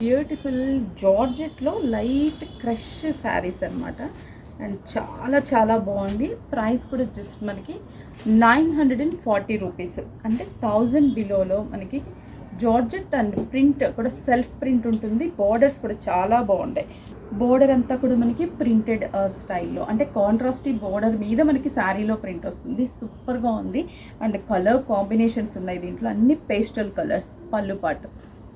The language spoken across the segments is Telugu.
బ్యూటిఫుల్ జార్జెట్లో లైట్ క్రష్ శారీస్ అనమాట. అండ్ చాలా చాలా బాగుంది. ప్రైస్ కూడా జస్ట్ మనకి 940 రూపీస్, అంటే 1000 బిలోలో మనకి జార్జెట్ అండ్ ప్రింట్ కూడా సెల్ఫ్ ప్రింట్ ఉంటుంది. బార్డర్స్ కూడా చాలా బాగుంటాయి. బోర్డర్ అంతా కూడా మనకి ప్రింటెడ్ స్టైల్లో, అంటే కాంట్రాస్టీ బోర్డర్ మీద మనకి శారీలో ప్రింట్ వస్తుంది. సూపర్గా ఉంది. అండ్ కలర్ కాంబినేషన్స్ ఉన్నాయి దీంట్లో, అన్ని పేస్టల్ కలర్స్.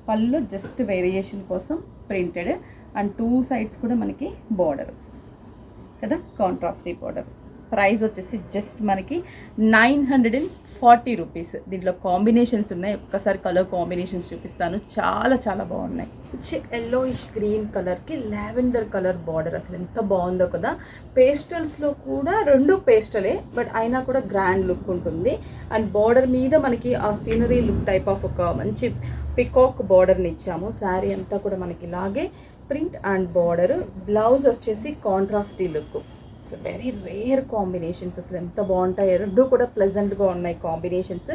పళ్ళు జస్ట్ వేరియేషన్ కోసం ప్రింటెడ్, అండ్ 2 సైడ్స్ కూడా మనకి బోర్డర్ కదా, కాంట్రాస్టీ బోర్డర్. ప్రైస్ వచ్చేసి జస్ట్ మనకి 940 రూపీస్. దీంట్లో కాంబినేషన్స్ ఉన్నాయి, ఒక్కసారి కలర్ కాంబినేషన్స్ చూపిస్తాను. చాలా చాలా బాగున్నాయి. వచ్చి ఎల్లోయిష్ గ్రీన్ కలర్కి లావెండర్ కలర్ బార్డర్, అసలు ఎంత బాగుందో కదా. పేస్టల్స్లో కూడా 2 పేస్టలే, బట్ అయినా కూడా గ్రాండ్ లుక్ ఉంటుంది. అండ్ బార్డర్ మీద మనకి ఆ సీనరీ లుక్ టైప్ ఆఫ్ ఒక మంచి పికాక్ బార్డర్ని ఇచ్చాము. శారీ అంతా కూడా మనకి ఇలాగే ప్రింట్ అండ్ బార్డర్. బ్లౌజ్ వచ్చేసి కాంట్రాస్టీ లుక్. అసలు వెరీ రేర్ కాంబినేషన్స్, అసలు ఎంత బాగుంటాయి. 2 కూడా ప్లెజెంట్గా ఉన్నాయి కాంబినేషన్స్.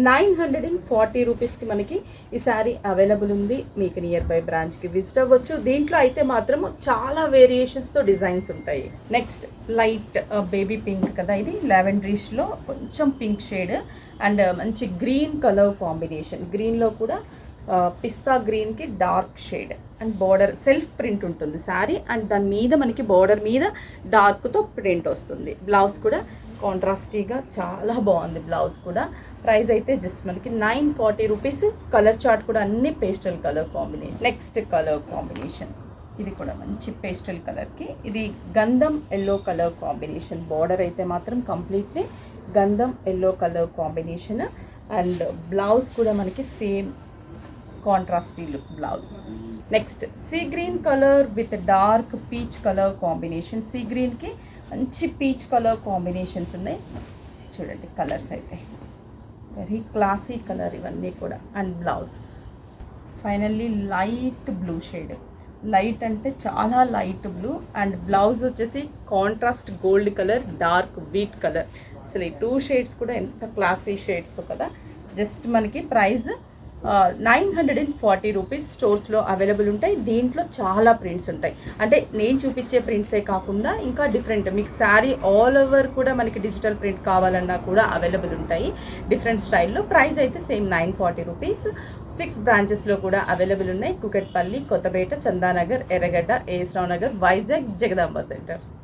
940 రూపీస్కి మనకి ఈ శారీ అవైలబుల్ ఉంది. మీకు నియర్ బై బ్రాంచ్కి విజిట్ అవ్వచ్చు. దీంట్లో అయితే మాత్రము చాలా వేరియేషన్స్తో డిజైన్స్ ఉంటాయి. నెక్స్ట్ లైట్ బేబీ పింక్ కదా, ఇది లావెండరిష్లో కొంచెం పింక్ షేడ్ అండ్ మంచి గ్రీన్ కలర్ కాంబినేషన్. గ్రీన్లో కూడా పిస్తా గ్రీన్కి dark shade and border self print ఉంటుంది శారీ, అండ్ దాని మీద మనకి బార్డర్ మీద డార్క్తో ప్రింట్ వస్తుంది. బ్లౌజ్ కూడా కాంట్రాస్టీగా చాలా బాగుంది. బ్లౌజ్ కూడా ప్రైస్ అయితే జస్ట్ మనకి 940 రూపీస్. కలర్ చార్ట్ కూడా అన్ని pastel colour combination. Next colour combination, ఇది కూడా మంచి పేస్టల్ కలర్కి, ఇది గంధం ఎల్లో కలర్ కాంబినేషన్. బార్డర్ అయితే మాత్రం కంప్లీట్లీ గంధం yellow colour combination, and blouse కూడా మనకి సేమ్ కాంట్రాస్టీ look blouse. Next sea green colour with dark peach colour combination. Sea గ్రీన్కి మంచి పీచ్ కలర్ కాంబినేషన్స్ ఉన్నాయి. చూడండి కలర్స్ అయితే వెరీ క్లాసీ కలర్ ఇవన్నీ కూడా. And blouse finally light blue shade, light అంటే చాలా లైట్ బ్లూ. అండ్ బ్లౌజ్ వచ్చేసి contrast gold colour, dark wheat colour. అసలు ఈ 2 షేడ్స్ కూడా ఎంత క్లాసీ షేడ్స్ కదా. జస్ట్ మనకి ప్రైస్ 940 రూపీస్. స్టోర్స్లో అవైలబుల్ ఉంటాయి. దీంట్లో చాలా ప్రింట్స్ ఉంటాయి, అంటే నేను చూపించే ప్రింట్సే కాకుండా ఇంకా డిఫరెంట్, మీకు శారీ ఆల్ ఓవర్ కూడా మనకి డిజిటల్ ప్రింట్ కావాలన్నా కూడా అవైలబుల్ ఉంటాయి డిఫరెంట్ స్టైల్లో. ప్రైస్ అయితే సేమ్ 940 రూపీస్. 6 బ్రాంచెస్లో కూడా అవైలబుల్ ఉన్నాయి. కుకట్పల్లి, కొత్తపేట, చందానగర్, ఎర్రగడ్డ, ఏఎస్ రావు నగర్, వైజాగ్, జగదాంబ సెంటర్.